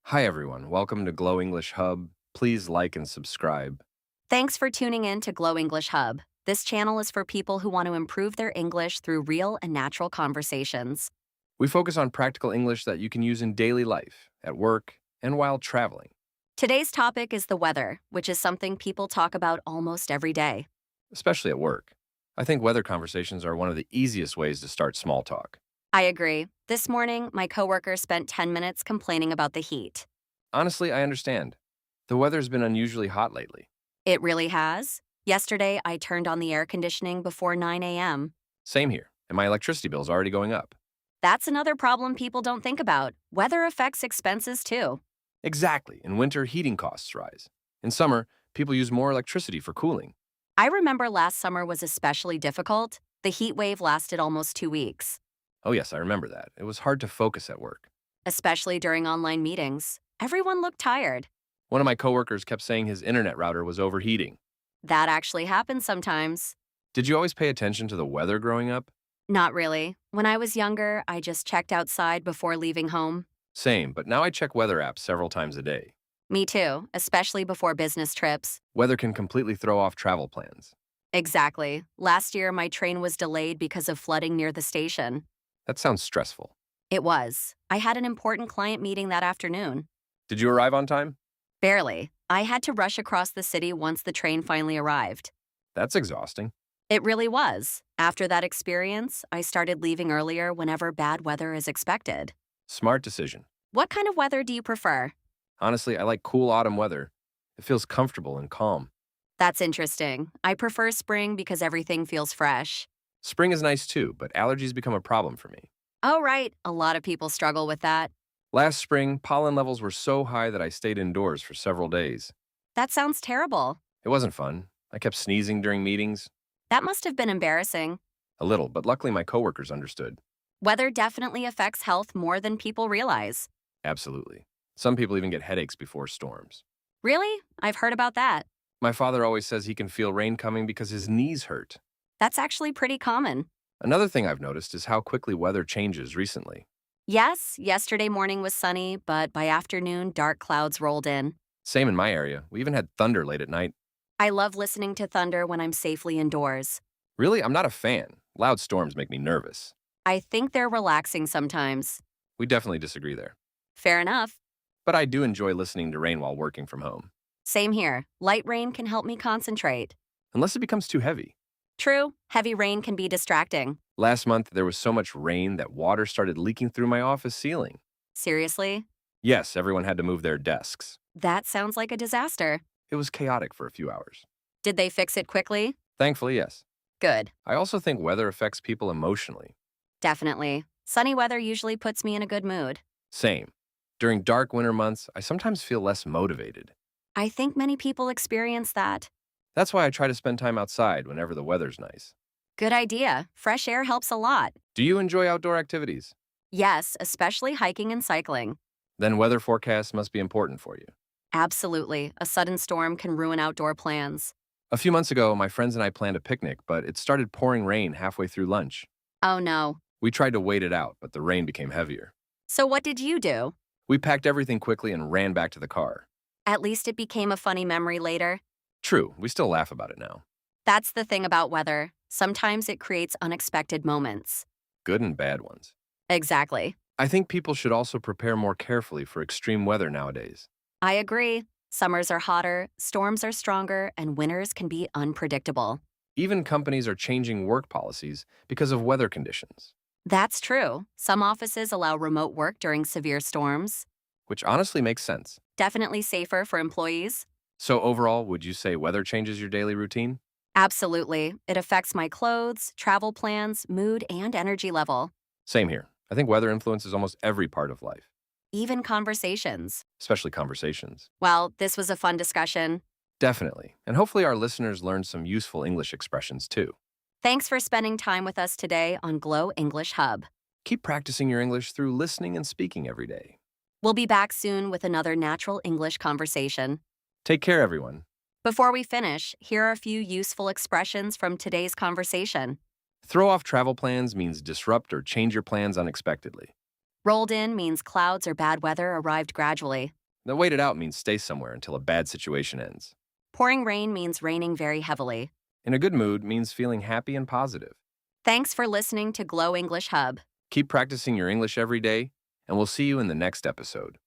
Hi, everyone. Welcome to Glow English Hub. Please like and subscribe. Thanks for tuning in to Glow English Hub. This channel is for people who want to improve their English through real and natural conversations. We focus on practical English that you can use in daily life, at work, and while traveling, Today's topic is the weather, which is something people talk about almost every day. especially at work. I think weather conversations are one of the easiest ways to start small talk. I agree. This morning, my coworker spent 10 minutes complaining about the heat. Honestly, I understand. The weather's been unusually hot lately. It really has. Yesterday, I turned on the air conditioning before 9 a.m. Same here, and my electricity bill's already going up. That's another problem people don't think about. Weather affects expenses too. Exactly. In winter, heating costs rise. In summer, people use more electricity for cooling. I remember last summer was especially difficult. The heat wave lasted almost 2 weeks. Oh, yes, I remember that. It was hard to focus at work. Especially during online meetings. Everyone looked tired. One of my coworkers kept saying his internet router was overheating. That actually happens sometimes. Did you always pay attention to the weather growing up? Not really. When I was younger, I just checked outside before leaving home. Same, but now I check weather apps several times a day. Me too, especially before business trips. Weather can completely throw off travel plans. Exactly. Last year, my train was delayed because of flooding near the station. That sounds stressful. It was. I had an important client meeting that afternoon. Did you arrive on time? Barely. I had to rush across the city once the train finally arrived. That's exhausting. It really was. After that experience, I started leaving earlier whenever bad weather is expected. Smart decision. What kind of weather do you prefer? Honestly, I like cool autumn weather. It feels comfortable and calm. That's interesting. I prefer spring because everything feels fresh. Spring is nice too, but allergies become a problem for me. Oh, right. A lot of people struggle with that. Last spring, pollen levels were so high that I stayed indoors for several days. That sounds terrible. It wasn't fun. I kept sneezing during meetings. That must have been embarrassing. A little, but luckily my coworkers understood. Weather definitely affects health more than people realize. Absolutely. Some people even get headaches before storms. Really? I've heard about that. My father always says he can feel rain coming because his knees hurt. That's actually pretty common. Another thing I've noticed is how quickly weather changes recently. Yes, yesterday morning was sunny, but by afternoon, dark clouds rolled in. Same in my area. We even had thunder late at night. I love listening to thunder when I'm safely indoors. Really, I'm not a fan. Loud storms make me nervous. I think they're relaxing sometimes. We definitely disagree there. Fair enough. But I do enjoy listening to rain while working from home. Same here. Light rain can help me concentrate. Unless it becomes too heavy. True, heavy rain can be distracting. Last month, there was so much rain that water started leaking through my office ceiling. Seriously? Yes, everyone had to move their desks. That sounds like a disaster. It was chaotic for a few hours. Did they fix it quickly? Thankfully, yes. Good. I also think weather affects people emotionally. Definitely. Sunny weather usually puts me in a good mood. Same. During dark winter months, I sometimes feel less motivated. I think many people experience that. That's why I try to spend time outside whenever the weather's nice. Good idea. Fresh air helps a lot. Do you enjoy outdoor activities? Yes, especially hiking and cycling. Then weather forecasts must be important for you. Absolutely. A sudden storm can ruin outdoor plans. A few months ago, my friends and I planned a picnic, but it started pouring rain halfway through lunch. Oh no. We tried to wait it out, but the rain became heavier. So what did you do? We packed everything quickly and ran back to the car. At least it became a funny memory later. True, we still laugh about it now. That's the thing about weather. Sometimes it creates unexpected moments. Good and bad ones. Exactly. I think people should also prepare more carefully for extreme weather nowadays. I agree. Summers are hotter, storms are stronger, and winters can be unpredictable. Even companies are changing work policies because of weather conditions, That's true. Some offices allow remote work during severe storms. which honestly makes sense. Definitely safer for employees. So overall, would you say weather changes your daily routine? Absolutely. It affects my clothes, travel plans, mood, and energy level. Same here. I think weather influences almost every part of life, Even conversations. especially conversations. Well, this was a fun discussion. Definitely. And hopefully our listeners learned some useful English expressions too. Thanks for spending time with us today on Glow English Hub. Keep practicing your English through listening and speaking every day. We'll be back soon with another natural English conversation. Take care, everyone. Before we finish, here are a few useful expressions from today's conversation. Throw off travel plans means disrupt or change your plans unexpectedly. Rolled in means clouds or bad weather arrived gradually. The waited out means stay somewhere until a bad situation ends. Pouring rain means raining very heavily. In a good mood means feeling happy and positive. Thanks for listening to Glow English Hub. Keep practicing your English every day, and we'll see you in the next episode.